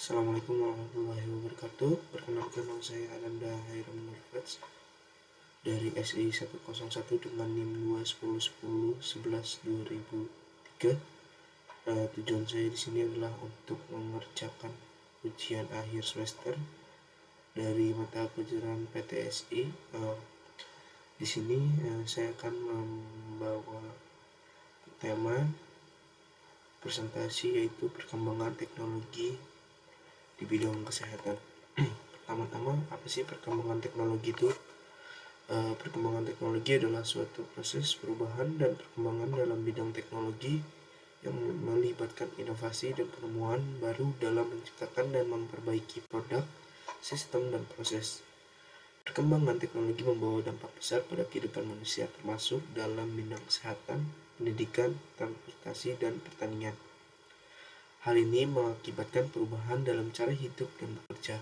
Assalamualaikum warahmatullahi wabarakatuh. Perkenalkan, nama saya Ananda Hairam Nurfats dari SI 101 dengan NIM 2101111 2003. Tujuan saya di sini adalah untuk mengerjakan ujian akhir semester dari mata pelajaran PTSI. Di sini saya akan membawa tema presentasi yaitu perkembangan teknologi di bidang kesehatan. Pertama-tama, apa sih perkembangan teknologi itu? Perkembangan teknologi adalah suatu proses perubahan dan perkembangan dalam bidang teknologi yang melibatkan inovasi dan penemuan baru dalam menciptakan dan memperbaiki produk, sistem, dan proses. Perkembangan teknologi membawa dampak besar pada kehidupan manusia, termasuk dalam bidang kesehatan, pendidikan, transportasi, dan pertanian. Hal ini mengakibatkan perubahan dalam cara hidup dan bekerja,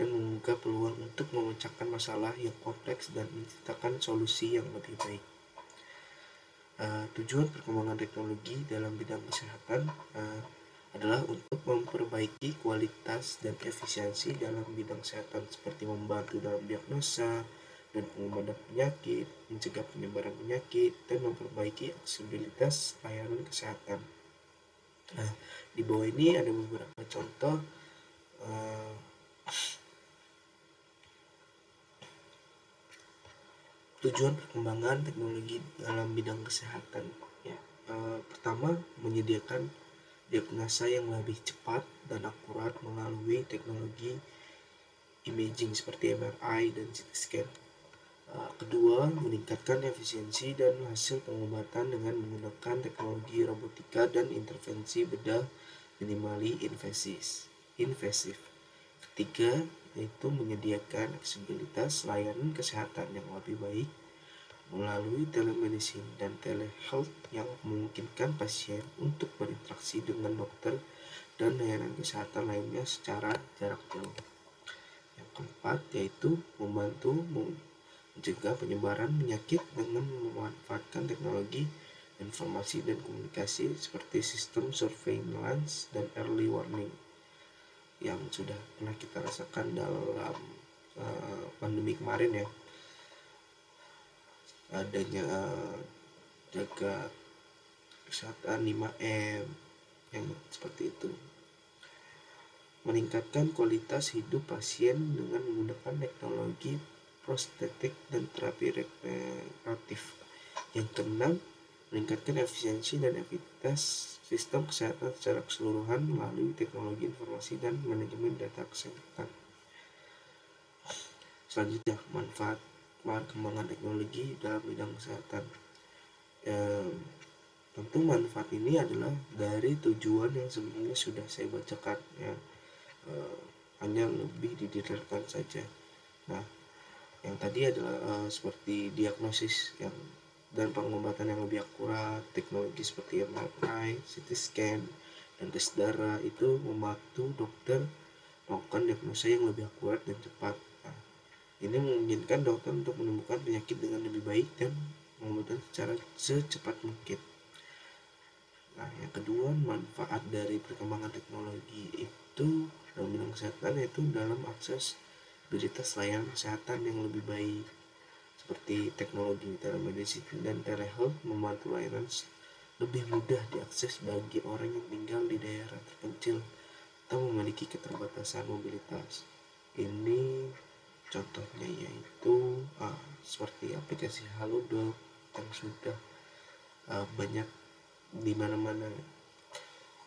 dan membuka peluang untuk memecahkan masalah yang kompleks dan menciptakan solusi yang lebih baik. Tujuan perkembangan teknologi dalam bidang kesehatan adalah untuk memperbaiki kualitas dan efisiensi dalam bidang kesehatan, seperti membantu dalam diagnosa dan pengobatan penyakit, mencegah penyebaran penyakit, dan memperbaiki aksesibilitas layanan kesehatan. Di bawah ini ada beberapa contoh tujuan perkembangan teknologi dalam bidang kesehatan. Pertama, menyediakan diagnosa yang lebih cepat dan akurat melalui teknologi imaging seperti MRI dan CT scan. Kedua, meningkatkan efisiensi dan hasil pengobatan dengan menggunakan teknologi robotika dan intervensi bedah minimally invasive. Ketiga, yaitu menyediakan aksesibilitas layanan kesehatan yang lebih baik melalui telemedicine dan telehealth yang memungkinkan pasien untuk berinteraksi dengan dokter dan layanan kesehatan lainnya secara jarak jauh. Yang keempat, yaitu membantu mencegah penyebaran penyakit dengan memanfaatkan teknologi informasi dan komunikasi seperti sistem surveillance dan early warning yang sudah pernah kita rasakan dalam pandemi kemarin ya, adanya jaga kesehatan 5M yang seperti itu. Meningkatkan kualitas hidup pasien dengan menggunakan teknologi prostetik dan terapi regeneratif. Yang keenam, meningkatkan efisiensi dan efektivitas sistem kesehatan secara keseluruhan melalui teknologi informasi dan manajemen data kesehatan. Selanjutnya, manfaat perkembangan teknologi dalam bidang kesehatan. Tentu manfaat ini adalah dari tujuan yang sebenarnya sudah saya bacakan ya, hanya lebih didetailkan saja. Nah, yang tadi adalah seperti diagnosis yang dan pengobatan yang lebih akurat, teknologi seperti MRI, CT scan, dan tes darah itu membantu dokter melakukan diagnosa yang lebih akurat dan cepat. Nah, ini memungkinkan dokter untuk menemukan penyakit dengan lebih baik dan pengobatan secara secepat mungkin. Nah, yang kedua, manfaat dari perkembangan teknologi itu dalam bidang kesehatan yaitu dalam aksesibilitas layanan kesehatan yang lebih baik, seperti teknologi telemedicine dan telehealth membantu layanan lebih mudah diakses bagi orang yang tinggal di daerah terpencil atau memiliki keterbatasan mobilitas. Ini contohnya yaitu seperti aplikasi Halodoc yang sudah banyak di mana-mana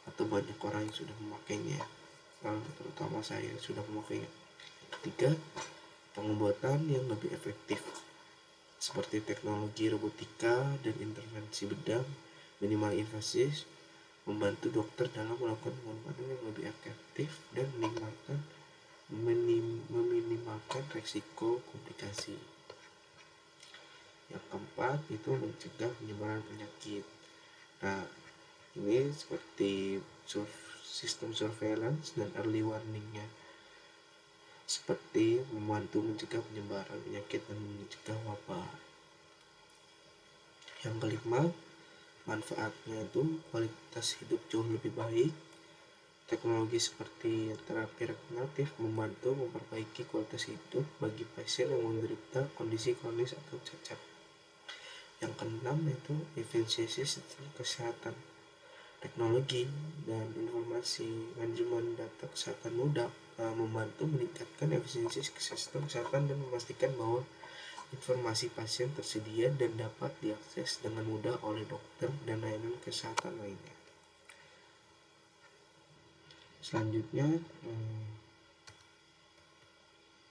atau banyak orang yang sudah memakainya, terutama saya sudah memakainya. Ketiga, pengobatan yang lebih efektif seperti teknologi robotika dan intervensi bedah minimal invasif membantu dokter dalam melakukan pengobatan yang lebih efektif dan meminimalkan risiko komplikasi. Yang keempat, itu mencegah penyebaran penyakit. Nah, ini seperti sistem surveillance dan early warningnya, seperti membantu mencegah penyebaran penyakit dan mencegah wabah. Yang kelima, manfaatnya itu kualitas hidup jauh lebih baik, teknologi seperti terapi regeneratif membantu memperbaiki kualitas hidup bagi pasien yang menderita kondisi kronis atau cacat. Yang keenam yaitu efisiensi sistem kesehatan. Teknologi dan informasi manajemen data kesehatan mudah membantu meningkatkan efisiensi sistem kesehatan dan memastikan bahwa informasi pasien tersedia dan dapat diakses dengan mudah oleh dokter dan layanan kesehatan lainnya. Selanjutnya,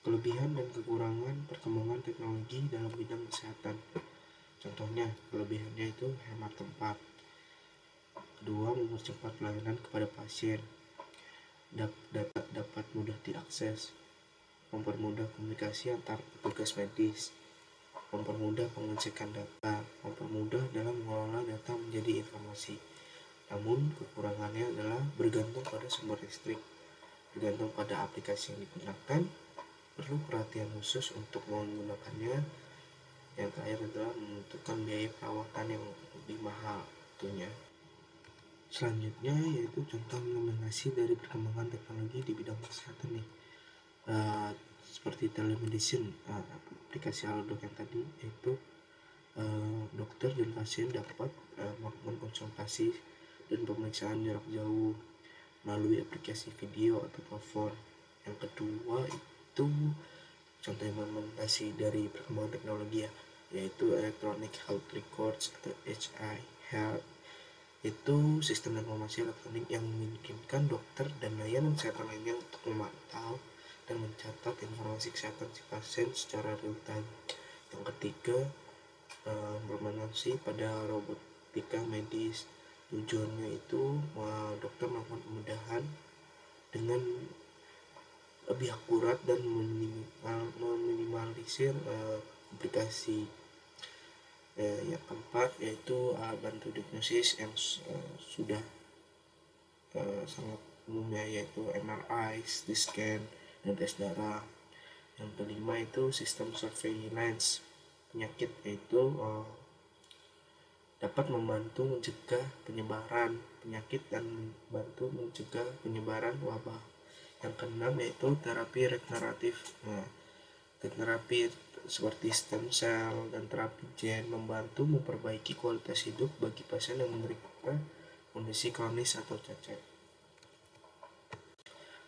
kelebihan dan kekurangan perkembangan teknologi dalam bidang kesehatan. Contohnya, kelebihannya itu hemat tempat. Kedua, mempercepat pelayanan kepada pasien. Data dapat mudah diakses. Mempermudah komunikasi antar petugas medis. Mempermudah pengecekan data. Mempermudah dalam mengelola data menjadi informasi. Namun kekurangannya adalah bergantung pada sumber listrik, bergantung pada aplikasi yang digunakan, perlu perhatian khusus untuk menggunakannya. Yang terakhir adalah membutuhkan biaya perawatan yang lebih mahal tentunya. Selanjutnya yaitu contoh implementasi dari perkembangan teknologi di bidang kesehatan nih. Seperti telemedicine, aplikasi Halodoc yang tadi, yaitu dokter dan pasien dapat melakukan konsultasi dan pemeriksaan jarak jauh melalui aplikasi video atau telepon. Yang kedua itu contoh implementasi dari perkembangan teknologi yaitu Electronic Health Records atau HI-Health. Itu sistem informasi elektronik yang memungkinkan dokter dan layanan kesehatan lainnya untuk memantau dan mencatat informasi kesehatan si pasien secara real time. Yang ketiga, implementasi pada robotika medis. Tujuannya itu dokter melakukan pemudahan dengan lebih akurat dan meminimalisir komplikasi. Yang keempat yaitu bantu diagnosis yang sudah sangat umumnya, yaitu MRI, CT scan, dan tes darah. Yang kelima itu sistem surveillance penyakit, yaitu dapat membantu mencegah penyebaran penyakit dan membantu mencegah penyebaran wabah. Yang keenam yaitu terapi regeneratif. Terapi seperti stem cell dan terapi gen membantu memperbaiki kualitas hidup bagi pasien yang menderita kondisi kronis atau cacat.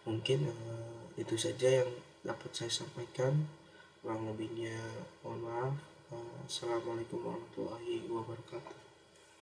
Mungkin itu saja yang dapat saya sampaikan. Kurang lebihnya mohon maaf. Assalamualaikum warahmatullahi wabarakatuh.